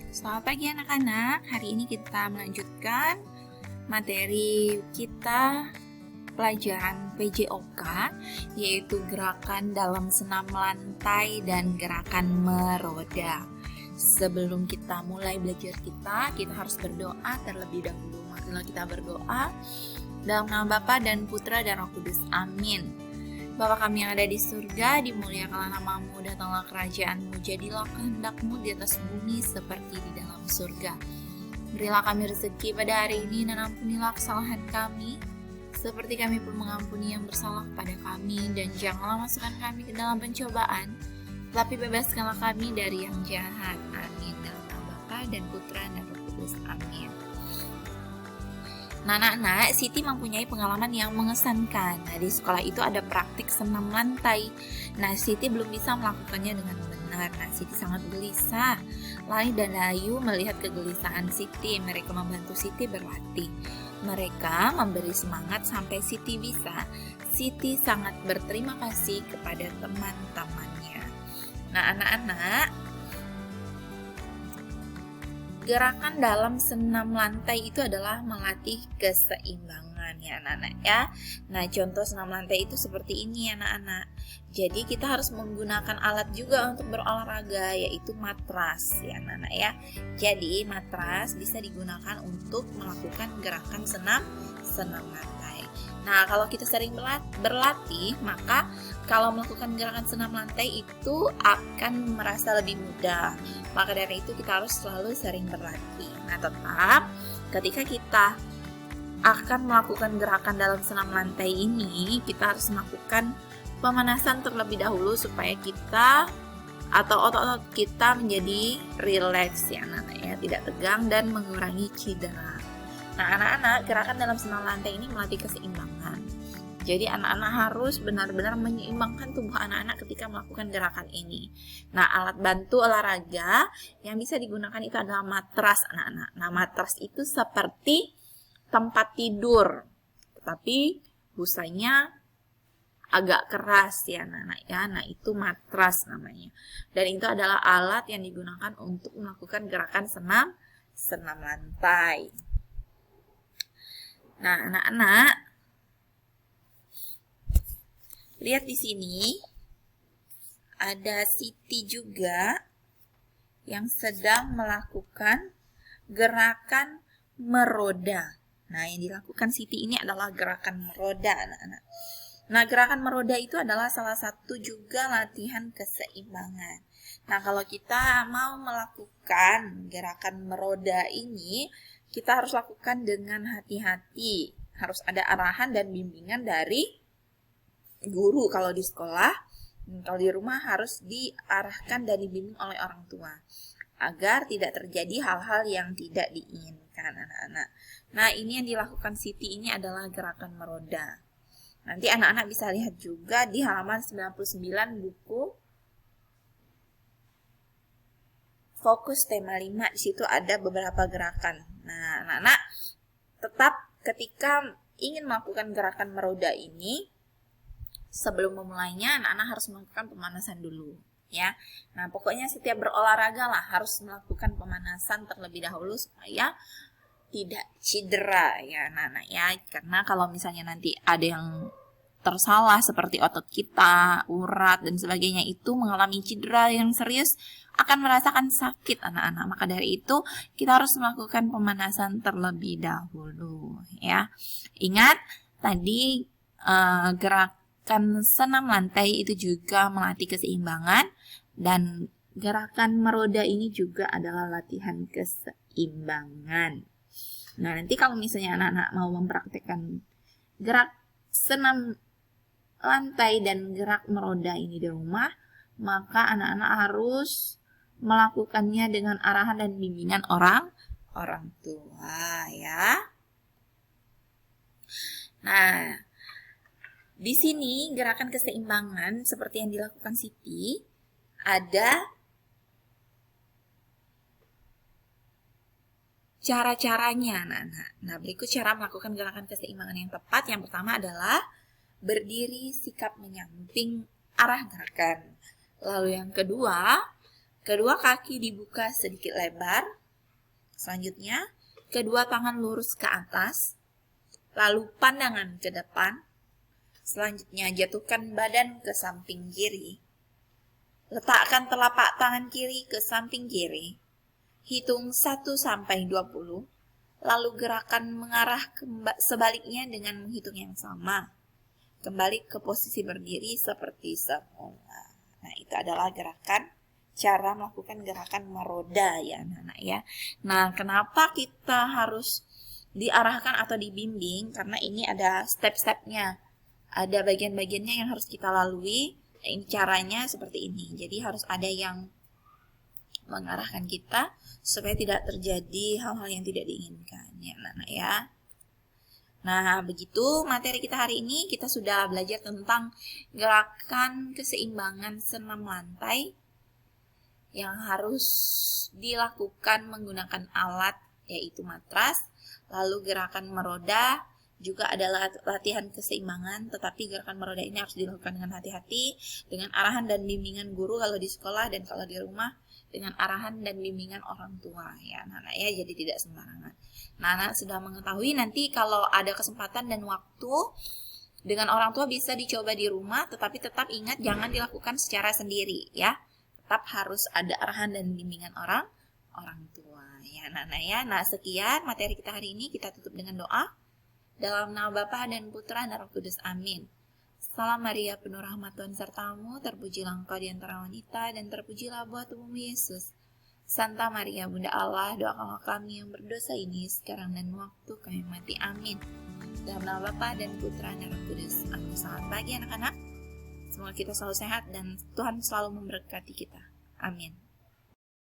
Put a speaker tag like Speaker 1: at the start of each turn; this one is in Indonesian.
Speaker 1: Selamat pagi anak-anak, hari ini kita melanjutkan materi kita pelajaran PJOK, yaitu gerakan dalam senam lantai dan gerakan meroda. Sebelum kita mulai belajar kita harus berdoa terlebih dahulu. Marilah kita berdoa dalam nama Bapa dan Putra dan Roh Kudus. Amin. Bapa kami yang ada di surga, dimuliakanlah namamu, datanglah kerajaanmu, jadilah kehendakmu di atas bumi seperti di dalam surga. Berilah kami rezeki pada hari ini dan ampunilah kesalahan kami, seperti kami pun mengampuni yang bersalah kepada kami, dan janganlah masukkan kami ke dalam pencobaan, tapi bebaskanlah kami dari yang jahat. Amin. Dalam nama Bapa dan Putra dan Roh Kudus. Amin. Nah, anak-anak, Siti mempunyai pengalaman yang mengesankan. Nah, di sekolah itu ada praktik senam lantai. Nah, Siti belum bisa melakukannya dengan benar. Nah, Siti sangat gelisah. Lali dan Ayu melihat kegelisahan Siti. Mereka membantu Siti berlatih. Mereka memberi semangat sampai Siti bisa. Siti sangat berterima kasih kepada teman-temannya. Nah, anak-anak, gerakan dalam senam lantai itu adalah melatih keseimbangan ya anak-anak ya. Nah, contoh senam lantai itu seperti ini anak-anak. Jadi kita harus menggunakan alat juga untuk berolahraga, yaitu matras ya anak-anak ya. Jadi matras bisa digunakan untuk melakukan gerakan senam lantai. Nah, kalau kita sering berlatih, maka kalau melakukan gerakan senam lantai itu akan merasa lebih mudah. Maka dari itu kita harus selalu sering berlatih. Nah, tetap ketika kita akan melakukan gerakan dalam senam lantai ini, kita harus melakukan pemanasan terlebih dahulu supaya kita atau otot-otot kita menjadi rileks ya anak-anak ya, tidak tegang dan mengurangi cedera. Nah, anak-anak, gerakan dalam senam lantai ini melatih keseimbangan. Jadi anak-anak harus benar-benar menyeimbangkan tubuh anak-anak ketika melakukan gerakan ini. Nah, alat bantu olahraga yang bisa digunakan itu adalah matras anak-anak. Nah, matras itu seperti tempat tidur, tetapi busanya agak keras ya anak-anak ya. Nah, itu matras namanya. Dan itu adalah alat yang digunakan untuk melakukan gerakan senam lantai. Nah, anak-anak, lihat di sini ada Siti juga yang sedang melakukan gerakan meroda. Nah, yang dilakukan Siti ini adalah gerakan meroda, anak-anak. Nah, gerakan meroda itu adalah salah satu juga latihan keseimbangan. Nah, kalau kita mau melakukan gerakan meroda ini, kita harus lakukan dengan hati-hati. Harus ada arahan dan bimbingan dari guru kalau di sekolah. Kalau di rumah harus diarahkan dan dibimbing oleh orang tua agar tidak terjadi hal-hal yang tidak diinginkan anak-anak. Nah, ini yang dilakukan Siti ini adalah gerakan meroda. Nanti anak-anak bisa lihat juga di halaman 99 buku Fokus tema 5, di situ ada beberapa gerakan. Nah, anak-anak tetap ketika ingin melakukan gerakan meroda ini, sebelum memulainya anak-anak harus melakukan pemanasan dulu ya. Nah, pokoknya setiap berolahraga lah harus melakukan pemanasan terlebih dahulu supaya tidak cedera ya anak-anak ya. Karena kalau misalnya nanti ada yang tersalah seperti otot kita, urat dan sebagainya, itu mengalami cedera yang serius, akan merasakan sakit anak-anak. Maka dari itu kita harus melakukan pemanasan terlebih dahulu ya. Ingat tadi gerakan senam lantai itu juga melatih keseimbangan, dan gerakan meroda ini juga adalah latihan keseimbangan. Nah, nanti kalau misalnya anak-anak mau mempraktikkan gerak senam lantai dan gerak meroda ini di rumah, maka anak-anak harus melakukannya dengan arahan dan bimbingan orang tua ya. Nah, di sini gerakan keseimbangan seperti yang dilakukan Siti ada cara-caranya anak-anak. Nah, berikut cara melakukan gerakan keseimbangan yang tepat. Yang pertama adalah berdiri sikap menyamping arah gerakan. Lalu yang kedua kaki dibuka sedikit lebar. Selanjutnya, kedua tangan lurus ke atas, lalu pandangan ke depan. Selanjutnya, jatuhkan badan ke samping kiri. Letakkan telapak tangan kiri ke samping kiri. Hitung 1-20, lalu gerakan mengarah sebaliknya dengan menghitung yang sama. Kembali ke posisi berdiri seperti semula. Nah, itu adalah cara melakukan gerakan meroda ya anak-anak ya. Nah, kenapa kita harus diarahkan atau dibimbing? Karena ini ada step-stepnya. Ada bagian-bagiannya yang harus kita lalui. Ini caranya seperti ini. Jadi harus ada yang mengarahkan kita supaya tidak terjadi hal-hal yang tidak diinginkan ya anak-anak ya. Nah, begitu materi kita hari ini. Kita sudah belajar tentang gerakan keseimbangan senam lantai yang harus dilakukan menggunakan alat yaitu matras. Lalu gerakan meroda juga adalah latihan keseimbangan, tetapi gerakan meroda ini harus dilakukan dengan hati-hati, dengan arahan dan bimbingan guru kalau di sekolah, dan kalau di rumah dengan arahan dan bimbingan orang tua ya anak-anak ya, jadi tidak sembarangan. Nah, anak sudah mengetahui, nanti kalau ada kesempatan dan waktu dengan orang tua bisa dicoba di rumah, tetapi tetap ingat jangan dilakukan secara sendiri ya. Tetap harus ada arahan dan bimbingan orang tua ya anak-anak ya. Nah, sekian materi kita hari ini, kita tutup dengan doa. Dalam nama Bapa dan Putra dan Roh Kudus, amin. Salam Maria, penuh rahmat Tuhan sertamu, terpujilah engkau di antara wanita, dan terpujilah buah tubuhmu Yesus. Santa Maria, Bunda Allah, doakanlah kami yang berdosa ini, sekarang dan waktu kami mati, amin. Dalam nama Bapa dan Putra dan Roh Kudus, amin. Selamat pagi anak-anak. Semoga kita selalu sehat dan Tuhan selalu memberkati kita. Amin.